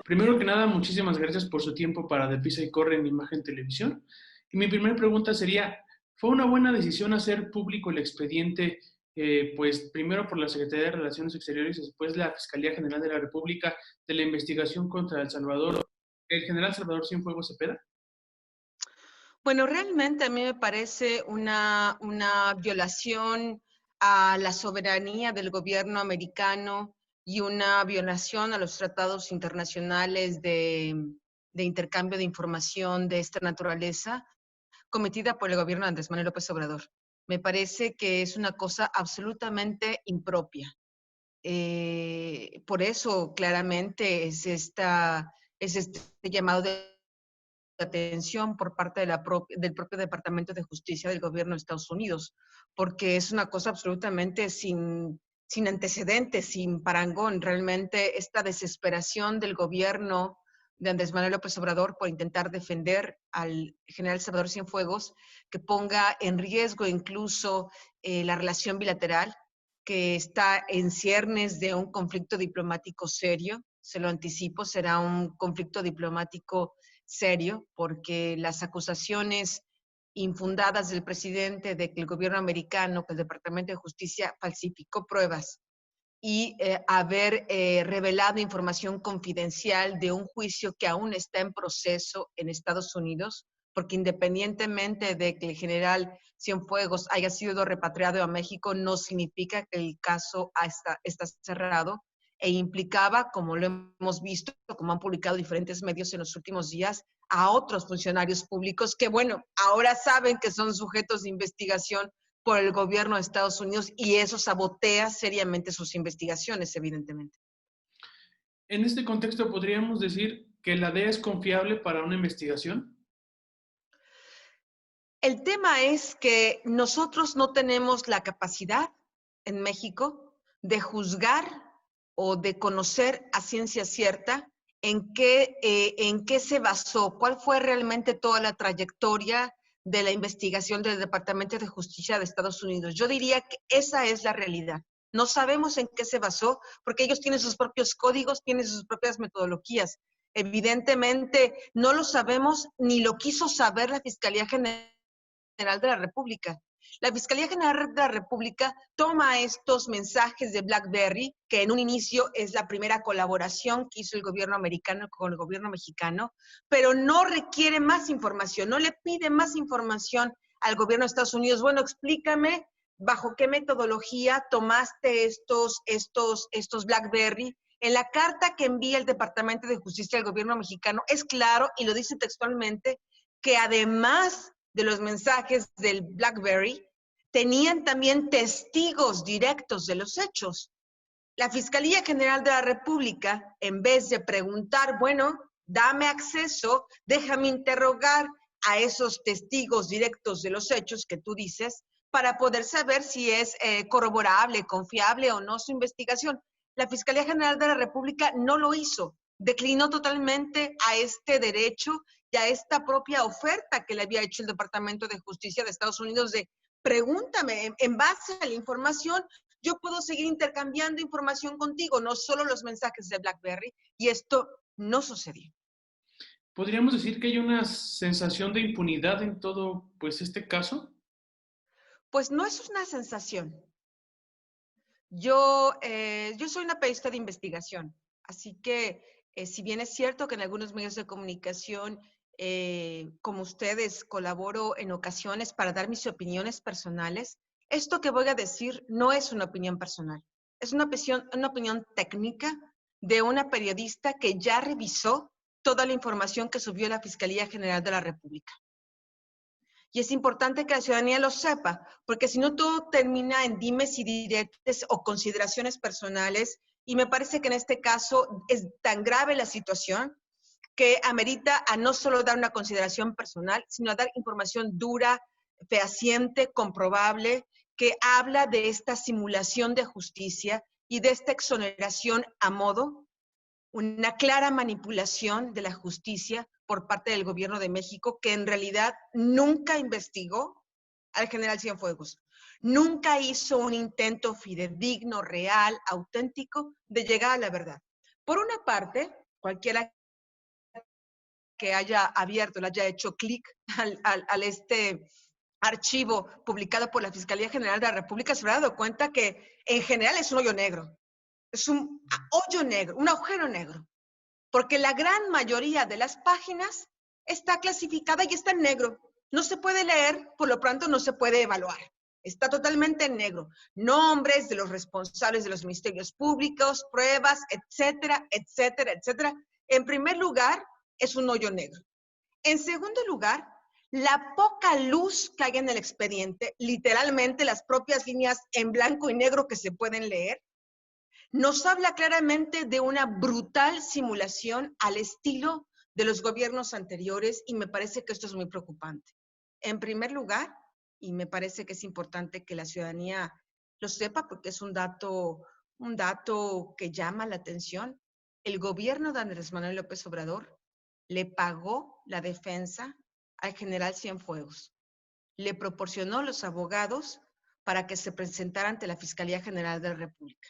Primero que nada, muchísimas gracias por su tiempo para Deprisa y Corre en Imagen Televisión. Y mi primera pregunta sería, ¿fue una buena decisión hacer público el expediente, pues primero por la Secretaría de Relaciones Exteriores y después la Fiscalía General de la República de la investigación contra el general Salvador Cienfuegos Cepeda? Bueno, realmente a mí me parece una violación a la soberanía del gobierno americano y una violación a los tratados internacionales de intercambio de información de esta naturaleza cometida por el gobierno de Andrés Manuel López Obrador. Me parece que es una cosa absolutamente impropia. Por eso claramente es este llamado de atención por parte del propio Departamento de Justicia del gobierno de Estados Unidos, porque es una cosa absolutamente sin antecedentes, sin parangón. Realmente esta desesperación del gobierno de Andrés Manuel López Obrador por intentar defender al general Salvador Cienfuegos, que ponga en riesgo incluso la relación bilateral, que está en ciernes de un conflicto diplomático serio. Se lo anticipo, será un conflicto diplomático serio, porque las acusaciones infundadas del presidente de que el gobierno americano, que el Departamento de Justicia falsificó pruebas y haber revelado información confidencial de un juicio que aún está en proceso en Estados Unidos, porque independientemente de que el general Cienfuegos haya sido repatriado a México, no significa que el caso está cerrado e implicaba, como lo hemos visto, como han publicado diferentes medios en los últimos días, a otros funcionarios públicos que, bueno, ahora saben que son sujetos de investigación por el gobierno de Estados Unidos y eso sabotea seriamente sus investigaciones, evidentemente. En este contexto, ¿podríamos decir que la DEA es confiable para una investigación? El tema es que nosotros no tenemos la capacidad en México de juzgar o de conocer a ciencia cierta en qué se basó, cuál fue realmente toda la trayectoria de la investigación del Departamento de Justicia de Estados Unidos. Yo diría que esa es la realidad. No sabemos en qué se basó, porque ellos tienen sus propios códigos, tienen sus propias metodologías. Evidentemente, no lo sabemos ni lo quiso saber la Fiscalía General de la República. La Fiscalía General de la República toma estos mensajes de BlackBerry, que en un inicio es la primera colaboración que hizo el gobierno americano con el gobierno mexicano, pero no requiere más información, no le pide más información al gobierno de Estados Unidos. Bueno, explícame bajo qué metodología tomaste estos BlackBerry. En la carta que envía el Departamento de Justicia del gobierno mexicano es claro, y lo dice textualmente, que además de los mensajes del BlackBerry, tenían también testigos directos de los hechos. La Fiscalía General de la República, en vez de preguntar, bueno, dame acceso, déjame interrogar a esos testigos directos de los hechos que tú dices, para poder saber si es corroborable, confiable o no su investigación. La Fiscalía General de la República no lo hizo, declinó totalmente a este derecho y a esta propia oferta que le había hecho el Departamento de Justicia de Estados Unidos de pregúntame, en base a la información, yo puedo seguir intercambiando información contigo, no solo los mensajes de BlackBerry, y esto no sucedió. ¿Podríamos decir que hay una sensación de impunidad en todo, pues, este caso? Pues no es una sensación. Yo soy una periodista de investigación, así que si bien es cierto que en algunos medios de comunicación, como ustedes, colaboro en ocasiones para dar mis opiniones personales, esto que voy a decir no es una opinión personal, es una opinión técnica de una periodista que ya revisó toda la información que subió la Fiscalía General de la República. Y es importante que la ciudadanía lo sepa, porque si no todo termina en dimes y diretes o consideraciones personales, y me parece que en este caso es tan grave la situación que amerita a no solo dar una consideración personal, sino a dar información dura, fehaciente, comprobable, que habla de esta simulación de justicia y de esta exoneración a modo, una clara manipulación de la justicia por parte del gobierno de México, que en realidad nunca investigó al general Cienfuegos. Nunca hizo un intento fidedigno, real, auténtico de llegar a la verdad. Por una parte, cualquiera que haya abierto, le haya hecho clic al archivo publicado por la Fiscalía General de la República, se habrá dado cuenta que en general es un hoyo negro. Es un hoyo negro, un agujero negro. Porque la gran mayoría de las páginas está clasificada y está en negro. No se puede leer, por lo pronto no se puede evaluar. Está totalmente en negro. Nombres de los responsables de los ministerios públicos, pruebas, etcétera, etcétera, etcétera. En primer lugar, es un hoyo negro. En segundo lugar, la poca luz que hay en el expediente, literalmente las propias líneas en blanco y negro que se pueden leer, nos habla claramente de una brutal simulación al estilo de los gobiernos anteriores y me parece que esto es muy preocupante. En primer lugar, y me parece que es importante que la ciudadanía lo sepa porque es un dato que llama la atención, el gobierno de Andrés Manuel López Obrador le pagó la defensa al general Cienfuegos, le proporcionó los abogados para que se presentara ante la Fiscalía General de la República.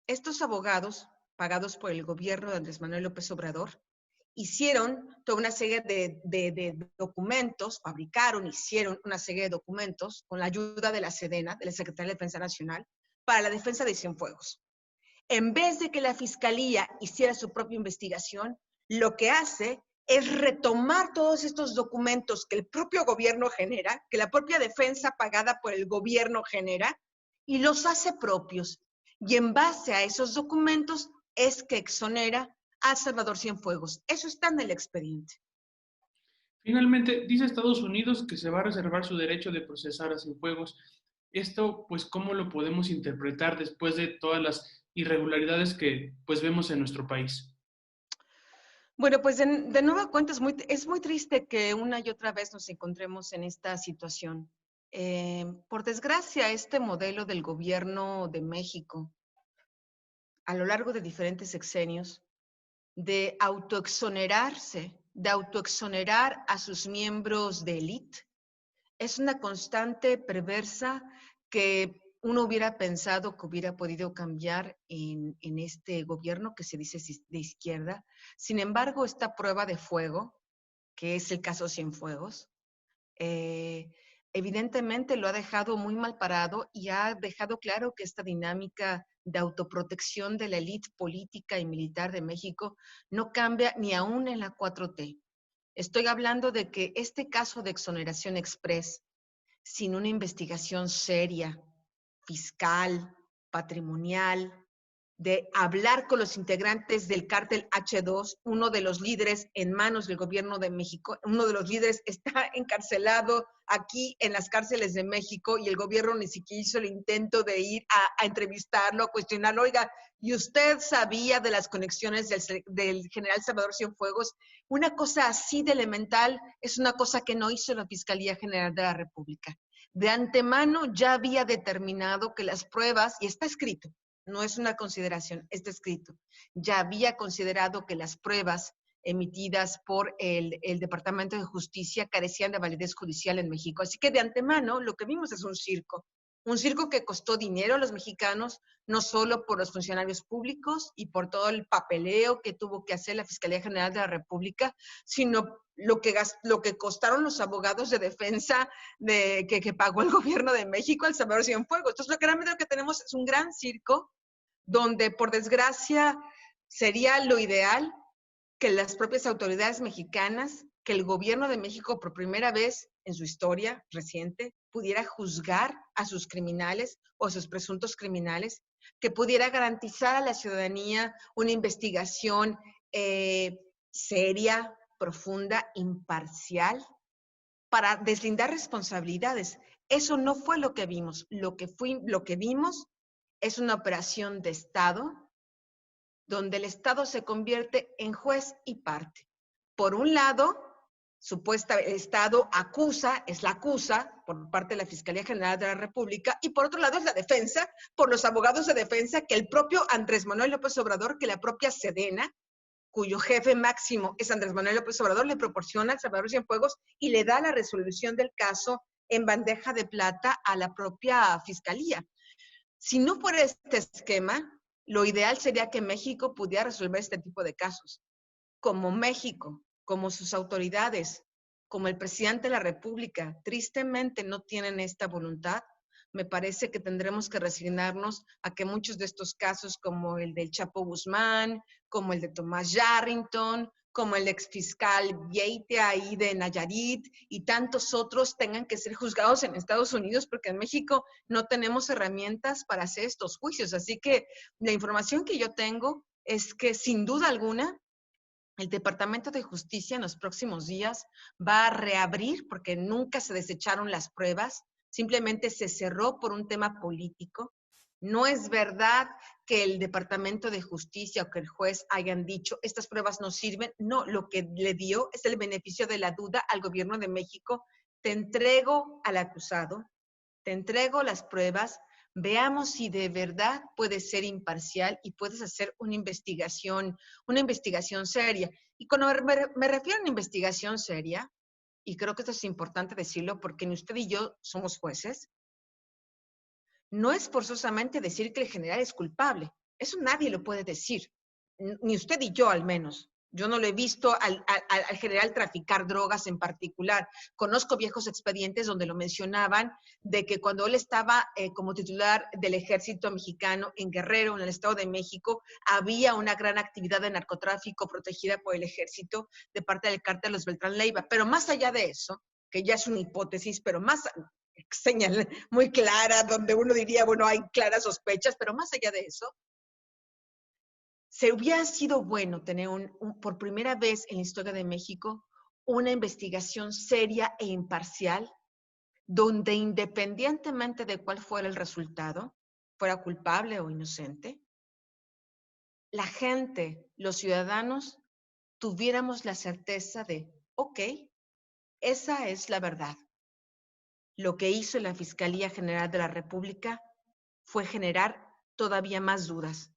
Estos abogados, pagados por el gobierno de Andrés Manuel López Obrador, hicieron toda una serie de documentos, hicieron una serie de documentos con la ayuda de la Sedena, de la Secretaría de Defensa Nacional, para la defensa de Cienfuegos. En vez de que la Fiscalía hiciera su propia investigación, lo que hace es retomar todos estos documentos que el propio gobierno genera, que la propia defensa pagada por el gobierno genera, y los hace propios. Y en base a esos documentos es que exonera a Salvador Cienfuegos. Eso está en el expediente. Finalmente, dice Estados Unidos que se va a reservar su derecho de procesar a Cienfuegos. Esto, pues, ¿cómo lo podemos interpretar después de todas las irregularidades que, pues, vemos en nuestro país? Bueno, pues de nueva cuenta es muy triste que una y otra vez nos encontremos en esta situación. Por desgracia, este modelo del gobierno de México, a lo largo de diferentes sexenios, de autoexonerarse, de autoexonerar a sus miembros de élite, es una constante perversa que uno hubiera pensado que hubiera podido cambiar en este gobierno que se dice de izquierda. Sin embargo, esta prueba de fuego, que es el caso Cienfuegos, evidentemente lo ha dejado muy mal parado y ha dejado claro que esta dinámica de autoprotección de la élite política y militar de México no cambia ni aún en la 4T. Estoy hablando de que este caso de exoneración express, sin una investigación seria, fiscal, patrimonial, de hablar con los integrantes del cártel H2, uno de los líderes en manos del gobierno de México, uno de los líderes está encarcelado aquí en las cárceles de México y el gobierno ni siquiera hizo el intento de ir a entrevistarlo, a cuestionarlo. Oiga, ¿y usted sabía de las conexiones del general Salvador Cienfuegos? Una cosa así de elemental es una cosa que no hizo la Fiscalía General de la República. De antemano ya había determinado que las pruebas, y está escrito, no es una consideración, está escrito, ya había considerado que las pruebas emitidas por el Departamento de Justicia carecían de validez judicial en México. Así que de antemano lo que vimos es un circo que costó dinero a los mexicanos, no solo por los funcionarios públicos y por todo el papeleo que tuvo que hacer la Fiscalía General de la República, sino lo que costaron los abogados de defensa que pagó el gobierno de México al Salvador Cienfuegos. Entonces, lo que tenemos es un gran circo donde, por desgracia, sería lo ideal que las propias autoridades mexicanas, que el gobierno de México por primera vez en su historia reciente pudiera juzgar a sus criminales o a sus presuntos criminales, que pudiera garantizar a la ciudadanía una investigación seria, profunda, imparcial, para deslindar responsabilidades. Eso no fue lo que vimos. Lo que vimos es una operación de Estado donde el Estado se convierte en juez y parte. Por un lado, el Estado es la acusa por parte de la Fiscalía General de la República, y por otro lado es la defensa, por los abogados de defensa que el propio Andrés Manuel López Obrador, que la propia Sedena, cuyo jefe máximo es Andrés Manuel López Obrador, le proporciona al Salvador Cienfuegos y le da la resolución del caso en bandeja de plata a la propia Fiscalía. Si no fuera este esquema, lo ideal sería que México pudiera resolver este tipo de casos. Como México como sus autoridades, como el presidente de la República, tristemente no tienen esta voluntad, me parece que tendremos que resignarnos a que muchos de estos casos, como el del Chapo Guzmán, como el de Tomás Yarrington, como el exfiscal Yeite ahí de Nayarit y tantos otros tengan que ser juzgados en Estados Unidos, porque en México no tenemos herramientas para hacer estos juicios. Así que la información que yo tengo es que sin duda alguna el Departamento de Justicia en los próximos días va a reabrir, porque nunca se desecharon las pruebas, simplemente se cerró por un tema político. No es verdad que el Departamento de Justicia o que el juez hayan dicho, estas pruebas no sirven. No, lo que le dio es el beneficio de la duda al gobierno de México. Te entrego al acusado, te entrego las pruebas, veamos si de verdad puedes ser imparcial y puedes hacer una investigación seria. Y cuando me refiero a una investigación seria, y creo que esto es importante decirlo porque ni usted y yo somos jueces, no es forzosamente decir que el general es culpable. Eso nadie lo puede decir, ni usted y yo al menos. Yo no lo he visto al general traficar drogas en particular. Conozco viejos expedientes donde lo mencionaban, de que cuando él estaba como titular del ejército mexicano en Guerrero, en el Estado de México, había una gran actividad de narcotráfico protegida por el ejército de parte del cártel de los Beltrán Leiva. Pero más allá de eso, que ya es una hipótesis, pero más señal muy clara, donde uno diría, bueno, hay claras sospechas, pero más allá de eso, se hubiera sido bueno tener por primera vez en la historia de México una investigación seria e imparcial, donde independientemente de cuál fuera el resultado, fuera culpable o inocente, la gente, los ciudadanos, tuviéramos la certeza de, ok, esa es la verdad. Lo que hizo la Fiscalía General de la República fue generar todavía más dudas,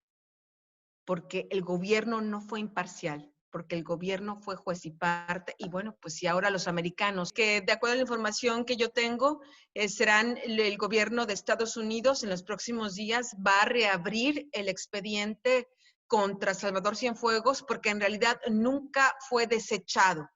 porque el gobierno no fue imparcial, porque el gobierno fue juez y parte, y bueno, pues si ahora los americanos, que de acuerdo a la información que yo tengo, serán el gobierno de Estados Unidos en los próximos días, va a reabrir el expediente contra Salvador Cienfuegos, porque en realidad nunca fue desechado.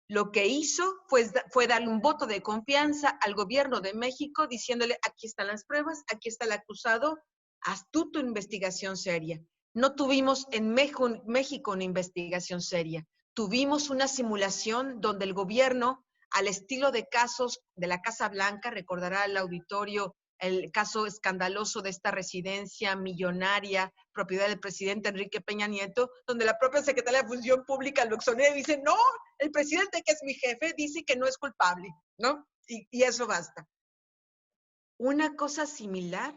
Lo que hizo fue darle un voto de confianza al gobierno de México, diciéndole, aquí están las pruebas, aquí está el acusado, haz tú tu investigación seria. No tuvimos en México una investigación seria. Tuvimos una simulación donde el gobierno, al estilo de casos de la Casa Blanca, recordará al auditorio el caso escandaloso de esta residencia millonaria, propiedad del presidente Enrique Peña Nieto, donde la propia Secretaría de Función Pública lo exonera y dice, no, el presidente que es mi jefe dice que no es culpable, ¿no? Y eso basta. Una cosa similar,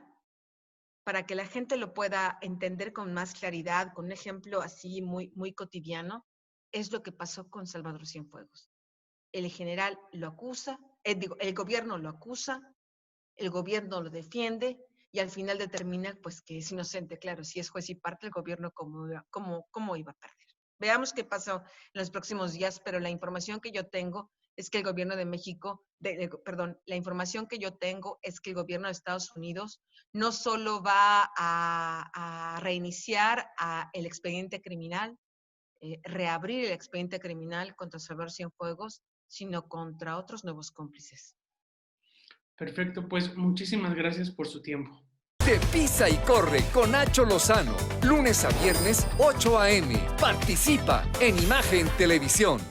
para que la gente lo pueda entender con más claridad, con un ejemplo así muy, muy cotidiano, es lo que pasó con Salvador Cienfuegos. El general lo acusa, el gobierno lo acusa, el gobierno lo defiende y al final determina pues que es inocente. Claro, si es juez y parte, el gobierno cómo iba a perder. Veamos qué pasó en los próximos días, pero la información que yo tengo es que el gobierno de México, la información que yo tengo es que el gobierno de Estados Unidos no solo va a reiniciar el expediente criminal, reabrir el expediente criminal contra Salvador Cienfuegos, sino contra otros nuevos cómplices. Perfecto, pues muchísimas gracias por su tiempo. De Pisa y Corre con Nacho Lozano, lunes a viernes, 8 a.m. Participa en Imagen Televisión.